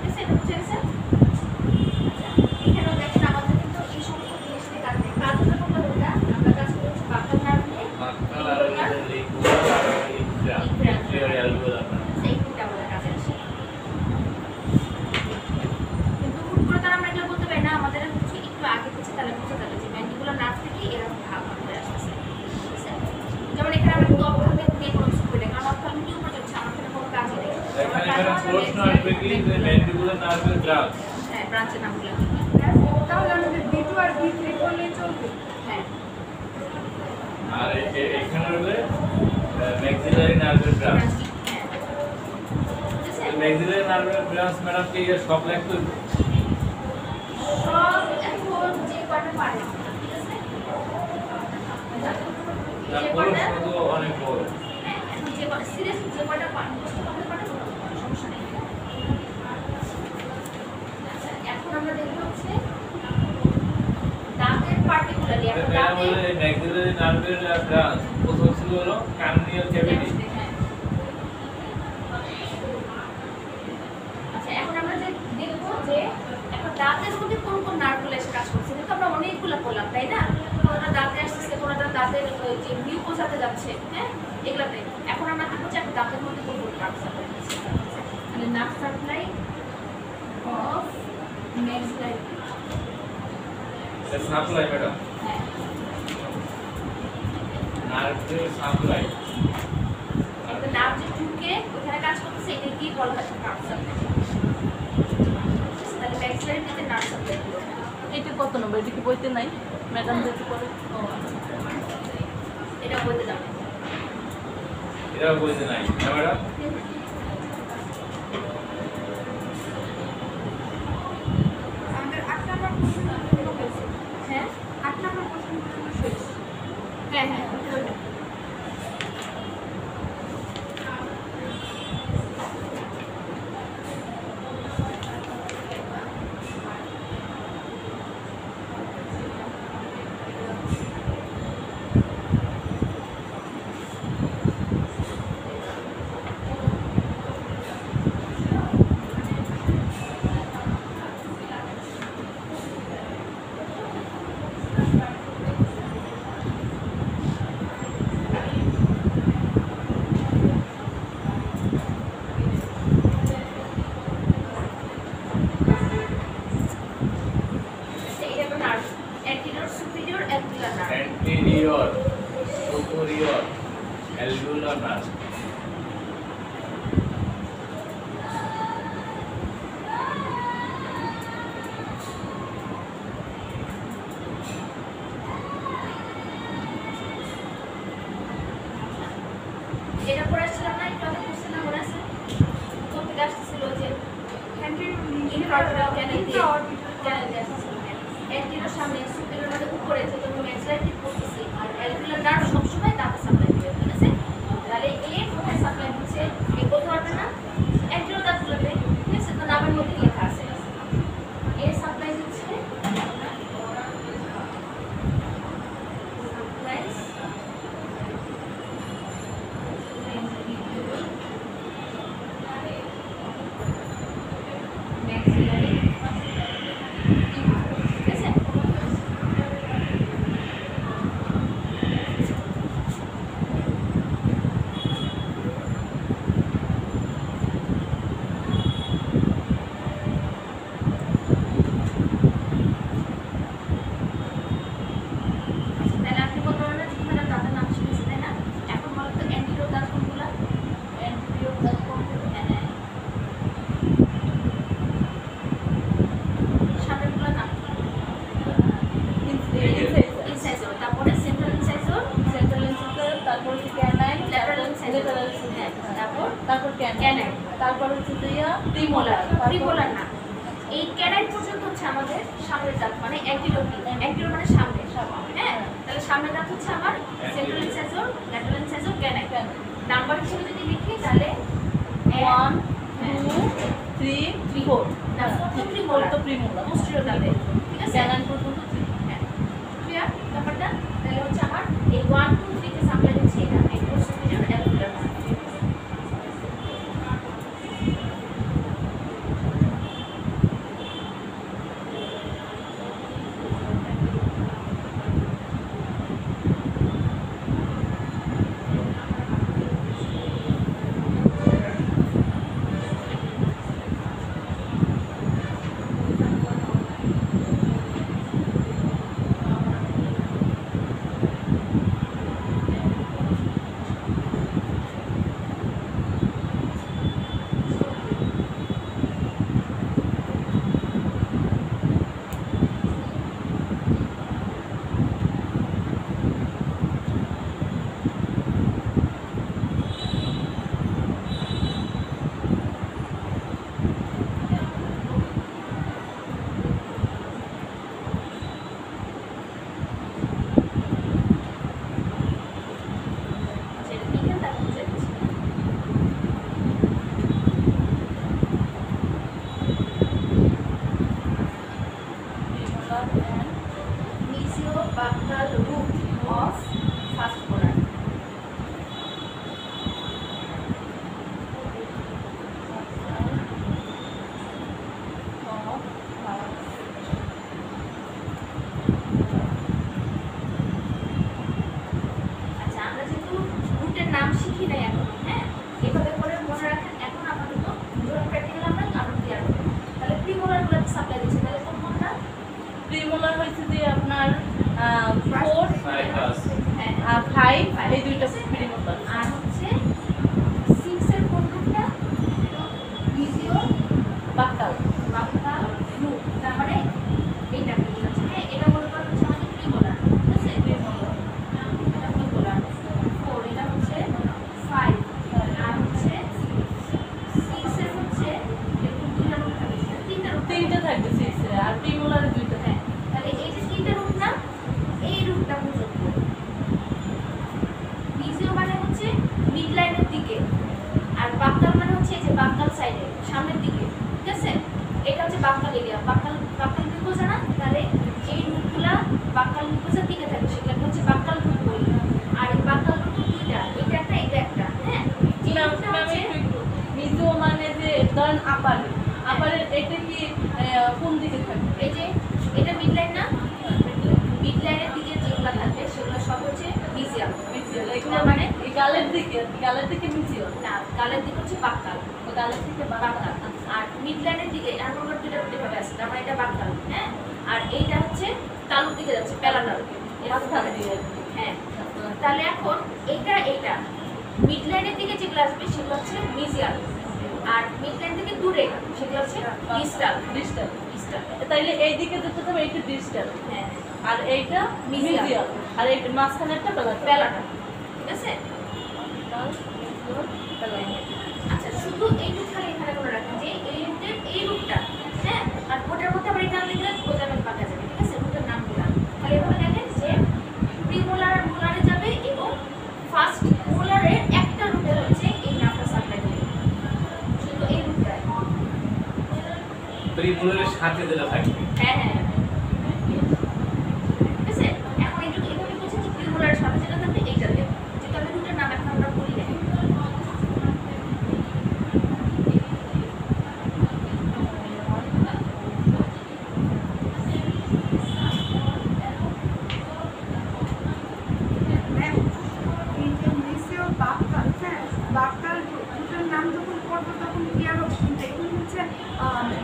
আছে, এটা বুঝে গেছেন? আচ্ছা, এখানেও দেখেন আমাদের কিন্তু এই সমস্ত জিনিস নিয়ে কাজ নেই। কাজ হলো কোনটা কোনটা? আমরা কাজ করছি বাক্কাল নার্ভ নিয়ে, মাক্কাল আর ইন্দ্রিয়ার অ্যালভিওলার এই তিনটা আমাদের কাছে আসে। কিন্তু হুট করে তো আমরা এগুলো বলতে পারি না, আমাদের হচ্ছে একটু আগে পিছে তাহলে বুঝতে যাবে যে ম্যান্ডিকুলার নার্ভ থেকে এরকম ভাব হয়ে আসতেছে, ঠিক আছে? যেমন এখানে আমরা কিন্তু অপথ্যালমিক নিয়ে কোনো কিছু করি না, কারণ অপথ্যালমিক উপরে যাচ্ছে, আমার এখানে কোনো কাজই নেই। আমার এখানে কাজ ম্যাডাম হচ্ছে প্রশ্ন আসবে কি যে ম্যান্ডিবুলার নার্ভের ব্রাঞ্চ হ্যাঁ, ব্রাঞ্চের নামগুলো তাহলে আমাদের B2 আর B3 করলেই চলবে। হ্যাঁ। আর এখানে হলে ম্যাক্সিলারি নার্ভের ব্রাঞ্চ ব্রাঞ্চ কি? হ্যাঁ। ঠিক আছে? ম্যাক্সিলারি নার্ভের ব্রাঞ্চ ম্যাডাম কি সব লাগতো সব এখন যে কয়টা পারে, ঠিক আছে? না যে পুরো কয়টা, শুধু অনেক বড় হ্যাঁ, এখন যে কয়টা সিরিয়াস, যে কয়টা পারে মুখস্থ করতে পারে সমস্যা নেই। আচ্ছা, এখন আমরা দেখবো হচ্ছে দাঁতের পার্টিকুলারলি, এখন ম্যাডাম দাঁতের বলে ম্যাক্সিলারি নার্ভের ব্রাঞ্চ প্রথম ছিল হলো কার্নিয়াল ক্যাভিটি হ্যাঁ। আচ্ছা, এখন আমরা যে দেখবো যে এখন দাঁতের মধ্যে কোন কোন নার্ভগুলো এসে কাজ করছে, কিন্তু আমরা অনেকগুলো করলাম, তাই না? কোনোটা দাঁতে আসতেছে, কোনোটা দাঁতের ওই যে মিউকোসাতে যাচ্ছে, হ্যাঁ, এগুলাতে। এখন আমরা দেখবো যে এখন দাঁতের মধ্যে কোন কোন নার্ভ সাপ্লাই হচ্ছে, মানে nerve supply of maxillary, supply madam হ্যাঁ। নার্ভের সাপ্লাই একটা নার্ভ যে ঢুকে ওখানে কাজ করতেছে, এটা কি বলা হয় নার্ভ সাপ্লাই। তাহলে ম্যাক্সিলারি থেকে নার্ভ সাপ্লাই হলো। এটা কত নম্বর? এটা কি বইতে নাই? ম্যাডাম যেতে পারে। ও, এটা বলতে দাও। এটাও বলতে নাই না ম্যাডাম আমাদের 8 নাম্বার কোশ্চেন পর্যন্ত হয়েছে। হ্যাঁ 8 নাম্বার কোশ্চেন পর্যন্ত শেষ। হ্যাঁ হ্যাঁ বলতে। posterior alveolar branch. এটা পরে আসছিলাম না, একটু আগে করছিলাম, মনে আছে? কোথেকে আসতেছিল যে অ্যান্টিরোর সামনে সুপিরিয়র মানে উপরে যে তুমি ম্যাক্সিলারি করতেছি, আর অ্যালভিউলার নার্ভ সবসময় দাঁতে সাপ্লাই দিবে, ঠিক আছে? তাহলে এ কোথায় সাপ্লাই হচ্ছে এ বলতে পারবে না, অ্যান্টিরোর দাঁতগুলোতে, ঠিক আছে? তো নামের মধ্যে লেখা আছে এ সাপ্লাই দিচ্ছে ম্যাক্সিলারি, ঠিক আছে? তাহলে আপনি বলতে পারবেন না যে তোমার দাদার নাম শুনেছি, তাই না? এখন বলো তো অ্যান্টিরোর দাঁত কোনগুলো? অ্যান্টিরিয়র দাঁত কোনগুলো? হ্যাঁ, সামনেরগুলোর নাম কি? ইনসাইজর, তারপরে সেন্ট্রাল ইনসাইজর, সেন্ট্রাল ইনসাইজর, তারপর হচ্ছে ক্যানাইন, ল্যাটারাল ইনসাইজর, ল্যাটারাল হ্যাঁ, তারপর তারপর ক্যানাইন, ক্যানাইন, তারপর হচ্ছে দিয়া প্রিমোলার, তারপর প্রিমোলার না, এই ক্যানাইন পর্যন্ত হচ্ছে আমাদের সামনের দাঁত, মানে অ্যান্টিরোর, অ্যান্টিরোর মানে সামনে, হ্যাঁ? তাহলে সামনের দাঁত হচ্ছে আমার সেন্ট্রাল ইনসাইজর, ল্যাটারাল ইনসাইজর, ক্যানাইন। নাম্বার হিসেবে যদি লিখি তাহলে 1 2 3 4 না, fourth প্রিমোলার, তো প্রিমোলার posterior দাঁতে, ঠিক আছে? ক্যানাইন পর্যন্ত হ্যাঁ, ক্লিয়ার ব্যাপারটা? তাহলে হচ্ছে আমার এই 1 2 3 তে সাপ্লাই দিচ্ছে এটা, এই posterior alveolar branch। সেটা লিখে তারপর বুঝে দিচ্ছি। Mesio-buccal root of first molar. আচ্ছা, আমরা যেহেতু রুটের নাম শিখি নাই এখন, হ্যাঁ? এভাবে করে মনে রাখেন, এখন আপাতত ধরুন প্র্যাকটিক্যাল আমরা আরো ক্লিয়ার করব। তাহলে প্রিমোলারগুলোতে সাপ্লাই দিচ্ছে, তাহলে কোন কোনটা? প্রিমোলার হচ্ছে যে আপনার 4 Cycus. হ্যাঁ, আর 5 এই দুইটা প্রিমোলার। আর হচ্ছে 6 এর কোন রুটটা? মিজিও বাক্কাল বাক্কাল রুট, তার মানে এইটা কি হচ্ছে? হ্যাঁ, এটা মনে করেন হচ্ছে আমাদের প্রিমোলার, ঠিক আছে? প্রিমোলার, এটা প্রিমোলার 4, এটা হচ্ছে 5, আর হচ্ছে 6 এর হচ্ছে এরকম দুইটা রুট থাকবে, তিনটা রুট, তিনটা থাকবে 6 এ আর প্রিমোলারে দুইটা হ্যাঁ। তাহলে এই যে তিনটা রুট না, এই রুটটা পর্যন্ত মিজিও মানে হচ্ছে মিড লাইনের দিকে, আর বাক্কাল মানে হচ্ছে এই যে বাক্কাল সাইডে সামনের দিকে, ঠিক আছে? এটা হচ্ছে বাক্কাল এরিয়া, বাক্কাল মিউকোজা না, তাহলে এই রুটগুলা বাক্কাল মিউকোজার দিকে থাকে, সেগুলোকে হচ্ছে বাক্কাল রুট বলি। আর এই বাক্কাল রুট দুইটা, এটা একটা এটা একটা, হ্যাঁ? এই রুটটা হচ্ছে মিজো মানে যে ধরেন আপারের এটা কি কোন দিকে থাকবে? এই যে এটা মিড লাইন না, মিড লাইনের দিকে যেগুলো থাকবে সেগুলো সব হচ্ছে মিজিয়াম, মিজিওর এগুলো তার মানে মানে এই গালের দিকে মিজিওর, না, গালের দিকে হচ্ছে বাক্কাল, গালের দিকে বাক্কাল, আর মিড লাইনের দিকে এরকম দুইটা ভাবে আছে, তার মানে এটা বাক্কাল, হ্যাঁ? আর এইটা হচ্ছে তালুর দিকে যাচ্ছে, প্যালাটাল, এরকম মাঝখান ভাবে। দিয়ে আর কি। হ্যাঁ, তাহলে এখন এটা মিড লাইনের দিকে যেগুলো আসবে সেগুলো হচ্ছে মিজিয়াল, আর মিড লাইন থেকে দূরে সেগুলো হচ্ছে ডিস্টাল। ডিস্টাল। ডিস্টাল, তাইলে এই দিকে যেতে হবে এইটা ডিস্টাল, হ্যাঁ, আর এইটা Mesial। মিডিয়াল, আর এইটা মাঝখানেরটা প্যালাটাল। বেলাটা, ঠিক আছে। প্যালাটাল। আচ্ছা, শুধু এইটুকু খালি এখানে করে রাখেন যে এই রুটের এই রুটটা, হ্যাঁ, আর ওটার মধ্যে আবার এটা লিখলে বোঝা যাবে, পাকা যাবে, ঠিক আছে। রুটের নাম দিলাম, তাহলে এভাবে দেখেন যে প্রিমোলার আর মোলারে যাবে এবং ফার্স্ট মোলারের একটা রুটে হচ্ছে এই নামটা সাপ্লাই করবে, শুধু এই রুটটায়। প্রিমোলারের সাথে যেটা থাকবে। হ্যাঁ হ্যাঁ, ঠিক আছে। এখন এইটুকু এভাবে বলছি যে প্রিমোলারের সাথে যেটা থাকবে এইটা দেব, যেটা আমি রুটের নাম এখন আমরা বলি না। ম্যাম, এই যে মিসিও বাক্কাল, হ্যাঁ, বাক্কাল দুটোর নাম যখন পড়বো তখন ক্লিয়ার হবে, কিন্তু এখন হচ্ছে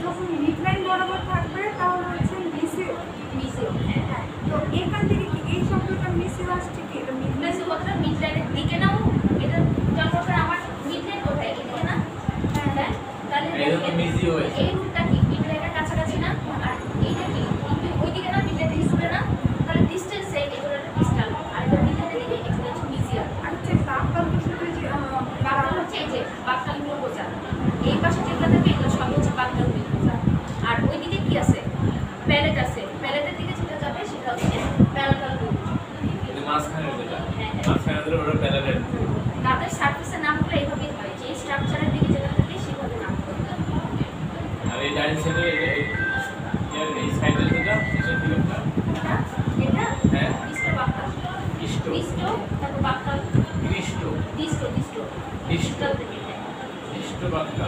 যখন মিডলাইন বরাবর থাকবে তাহলে হচ্ছে মিসিও। মিসিও, হ্যাঁ হ্যাঁ, তো এখান থেকে কি এই শব্দটা মিসিও আসছে কি? এটা মিডলাইন মিসিও কথাটা মিড লাইনের দিকে নাও, এটা জন্মটা আমার মিড লাইন কোথায়, এদিকে না? হ্যাঁ, তাহলে এটা তো মিজি হয়েছে। এই রুটটা কি মিড লাইনের কাছাকাছি না? আর এইটা কি ওইদিকে না, মিড লাইন থেকে দূরে না? তাহলে ডিস্টেন্সে এগুলো ডিস্টাল, আর এটা মিড লাইনের দিকে, এগুলো হচ্ছে মিজিয়াল। আর হচ্ছে বাক্কাল তো শুধু যে বাক্কাল হচ্ছে এই যে বাক্কাল মিলবোজা, এই পাশে যেগুলো থাকবে এগুলো সব হচ্ছে বাক্কাল মিলবোজা। আর ওইদিকে কি আছে? প্যালেট আছে, প্যালেটের দিকে যেটা যাবে সেটা হচ্ছে প্যালাটাল রুট। কিন্তু মাঝখানে যেটা, হ্যাঁ, হ্যাঁ। মাঝখানে যেটা ওটা প্যারালাল। তাদের সার্ফেসের নামগুলো এইভাবেই হয়, যে স্ট্রাকচারের দিকে যেটা থাকে সেভাবে নাম করতে হবে। আর এই ডাইন সাইডে এই সাইডে যেটা, শেষের দিকেরটা, এটা হ্যাঁ। ডিস্টো বাক্কাল, ইষ্ট, ডিস্টো, তারপর বাক্কাল, ইষ্ট, ডিস্টো, ইষ্ট, ডিস্টাল থেকে, হ্যাঁ। ইষ্ট বাক্কা।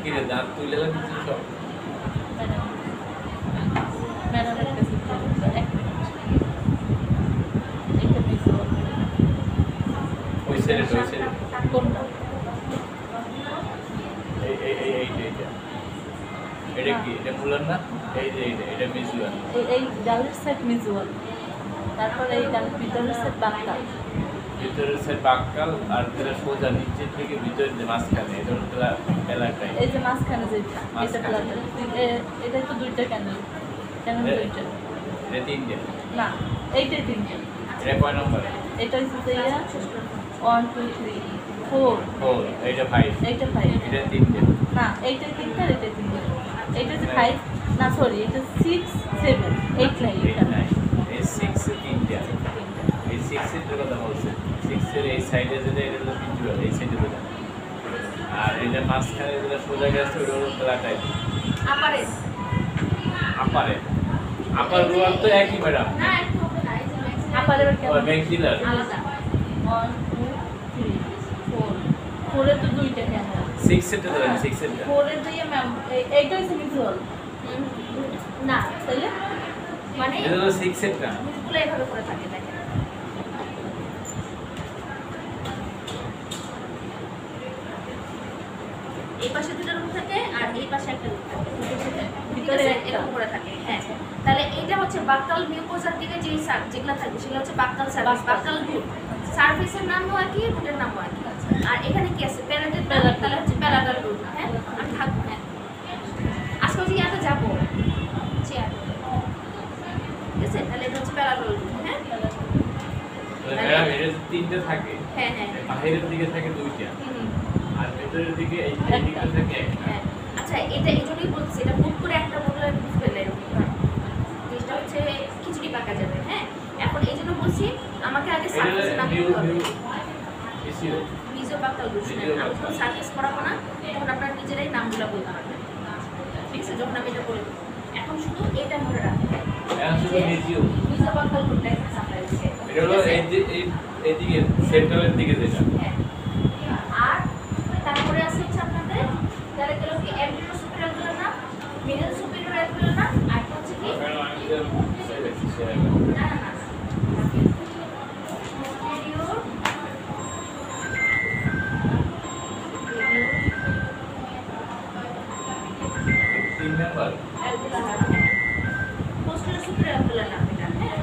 কি রে, দাঁত তুলে লাগছে সব? ম্যাডামের কাছে এক মিনিট। এইটা visual। ওই সাইডে, ওই সাইডে। কোনটা? এইটা। এটা কি? এটা মুলার না? এই যে এটা মিজুয়াল। এই ডালের সেট ভিজুয়াল, তারপরে এই ডালের ভিতরের সেট বাক্কাল। ভিতরের সাইড বাক্কাল, আর এটা সোজা নিচে থেকে ভিতরে যে মাঝখানে, এটা হলো প্যালাটাই। এই যে মাঝখানে যেটা, এটা মাঝখানে। প্লাটার। এটা তো দুইটা ক্যান্ডেল, ক্যান্ডেল দুইটা। এটা তিনটে। না, এইটাই তিনটে। এটা কয় নম্বর? এটা হচ্ছে 1 2 3 4, 4, এইটা 5, এইটা 5। এটা তিনটে। না, এইটা তিনটা, এটা তিনটা। এইটা হচ্ছে 5, না সরি, এটা 6 7 8 নাই এই এটা। নাই, এই 6 এ তিনটে। এই 6 এর কথা বলছে। 6 এর এই সাইডে যেটা, এটা হলো ভিজুয়াল, এই সাইডে যেটা। আর এটা মাঝখানে যেটা সোজা গেছে, ওটা হলো প্লাটাই। আপারে আপারে, আপার রোয়ার তো একই ম্যাডাম। না, একটু হবে না, এই যে maximum আপারে ও কেমন? ম্যাক্সিলার। আলাদা। 1 2 3 4, 4 এর তো দুইটা ক্যান্ডেল। 6 এরটা ধরেন, 6 এরটা। 4 এর দিয়ে ম্যাম এইটা হচ্ছে ভিজুয়াল, না, তাইলে মানে এটা হলো 6 এরটা। মুখগুলো এভাবে করে থাকে, দেখেন। এই পাশে দুটো রুম থাকে আর এই পাশে একটা রুম থাকে। বাক্কাল মিউকোসার দিকে যেই যেগুলো থাকবে সেগুলো হচ্ছে বাক্কাল সার্ভিস, বাক্কাল রুট। সার্ভিসের নামও একই, রুটের নামও একই। আর এখানে কি আছে? প্যারাটাল, তাহলে হচ্ছে প্যারাটাল রুট। হ্যাঁ, আমি থাকবো। হ্যাঁ, আজকে হচ্ছে ইয়াতে যাবো চেয়ার, ঠিক আছে? তাহলে এটা হচ্ছে প্যারাটাল রুট। হ্যাঁ ম্যাডাম এটা তিনটে থাকে, হ্যাঁ হ্যাঁ বাহিরের দিকে থাকে দুইটা, হুম। আর ভেতরের দিকে এই দিকে থাকে একটা। হ্যাঁ, আচ্ছা এটা এই জন্যই বলছি, এটা বুক করে একটা বললে বুঝ পেলে জিনিসটা হচ্ছে খিচুড়ি পাকা যাবে। হ্যাঁ, এখন এই জন্য বলছি আমাকে আগে সার্ভিসের নাম বলতে হবে। এসিও মিজো বাক্কাল রুট। আমি যখন সার্ভিস করাবো না তখন আপনারা নিজেরাই নামগুলো বলতে পারবেন, ঠিক আছে? যখন আমি এটা বলবো, এখন শুধু এটা মনে রাখবেন, এখন শুধু মিজিও। মিজো বাক্কাল রুটটা এখানে সাপ্লাই দিচ্ছে। এটা হলো এই যে এইদিকে সেন্ট্রালের দিকে যেটা। হ্যাঁ, আর তারপরে আছে হচ্ছে আপনাদের যারা গেল কি এন্টিরো সুপিরিয়র গুলো না, মিডল সুপিরিয়র গুলো না, আর একটা হচ্ছে কি না না না তিন নাম্বার পোস্টাল সুপিরিয়র গুলো না এটা। হ্যাঁ,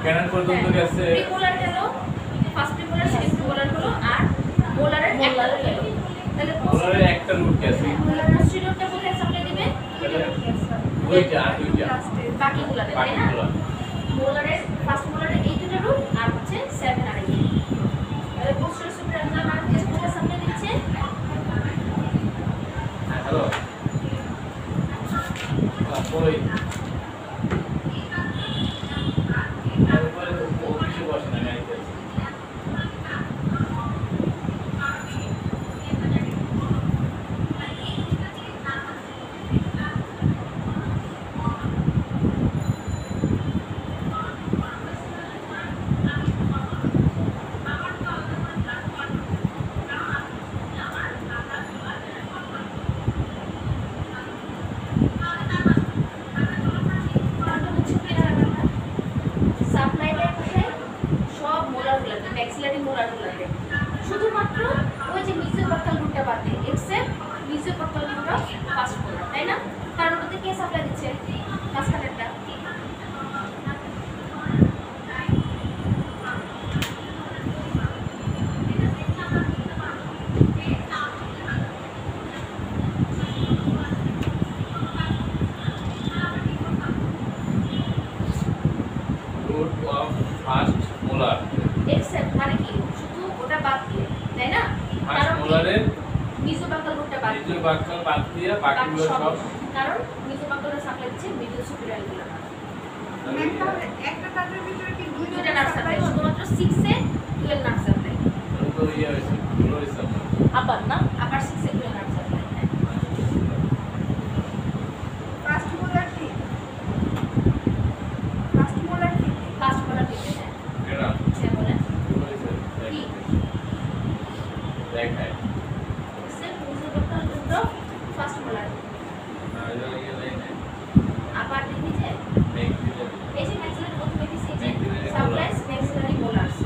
ক্যানন পর্যন্ত গেছে। প্রিমোলার গেল, ফার্স্ট প্রিমোলার, সেকেন্ড প্রিমোলার হলো, আর মোলারের একটা গেল। তাহলে মোলারের একটা রুট গেছে, মোলার রুটটা কোথায় সাপ্লাই দিবে? দুইটা আর দুইটা বাকিগুলোতে, তাই না? বাকিগুলো মোলারের ফার্স্ট মোলারের এই দুটো রুট আর হচ্ছে 7 আর 8। তাহলে পোস্টাল সুপিরিয়র মানে হচ্ছে কোথায় সাপ্লাই দিচ্ছে? হ্যালো ওই তারপরে অফিসে বসে না গাড়িতে। শুধুমাত্র ওই যে মিজো বাক্কাল রুটটা বাদ দিয়ে, এক্সেপ্ট মিজো বাক্কাল রুটটা ফার্স্ট মোলার, তাই না? কারণ ওটাতে কে সাপ্লাই দিচ্ছে? মাঝখানেরটা। Root of first molar, except মানে কি? শুধু ওটা বাদ দিয়ে, তাই না? ফার্স্ট কারণ মোলারের মিজো বাক্কাল রুটটা বাদ দ্বিতীয় দিয়ে, বাক্যাল বাদ দিয়ে বাকিগুলো সব। কারণ মিজো বাক্কালের সাপ্লাই দিচ্ছে মিডল সুপিরিয়র গুলো। তাহলে একটা কাজের ভিতরে কি দুইটা নার্ভ সাপ্লাই, শুধুমাত্র 6 এ 12 নার্ভ সাপ্লাই, তো ইয়ে হয়েছে পুরো হয়েছে আবার না আবার 6 এ 12 নার্ভ সাপ্লাই। ফার্স্ট মোলার কি? ফার্স্ট মোলার কি? ফার্স্ট মোলার দিতে, হ্যাঁ এটা সে বলেন পুরো হয়েছে কি দেখায় এক্সেপ্ট মিজো বাক্কাল রুটটা ফার্স্ট মোলার। না এটা ইয়ে দেখায় আবার দেখি যে মেক দিলে এই যে ম্যাক্সিলারি প্রথমে দিছি যে Maxillary সাপ্লাইস ম্যাক্সিলারি মোলার্স।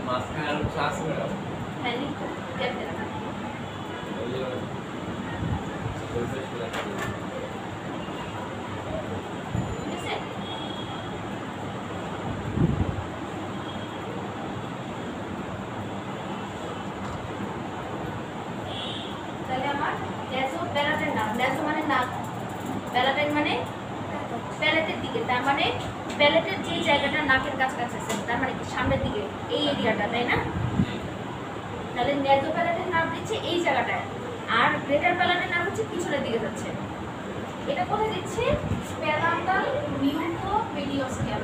মাঝখানে আর কিছু আছে ম্যাডাম? হ্যাঁ লিখো গ্যাপ দেন ওই যে পরিবেশ করে রাখতে হবে। ঠিক আছে তাহলে আমার ন্যাজো প্যালাটের নাম ন্যাজো মানে নাক প্যালাটের মানে প্যালেটের দিকে তার মানে প্যালেটের যে জায়গাটা নাকের কাছাকাছি আছে তার মানে কি সামনের দিকে এই এরিয়াটা তাই না তাহলে ন্যাজো প্যালেটের নাম দিচ্ছে এই জায়গাটায় আর গ্রেটার প্যালেটের নাম হচ্ছে পিছনের দিকে যাচ্ছে এটা কোথায় দিচ্ছে প্যালাটাল মিউকোপেডিয়াস্টিয়াম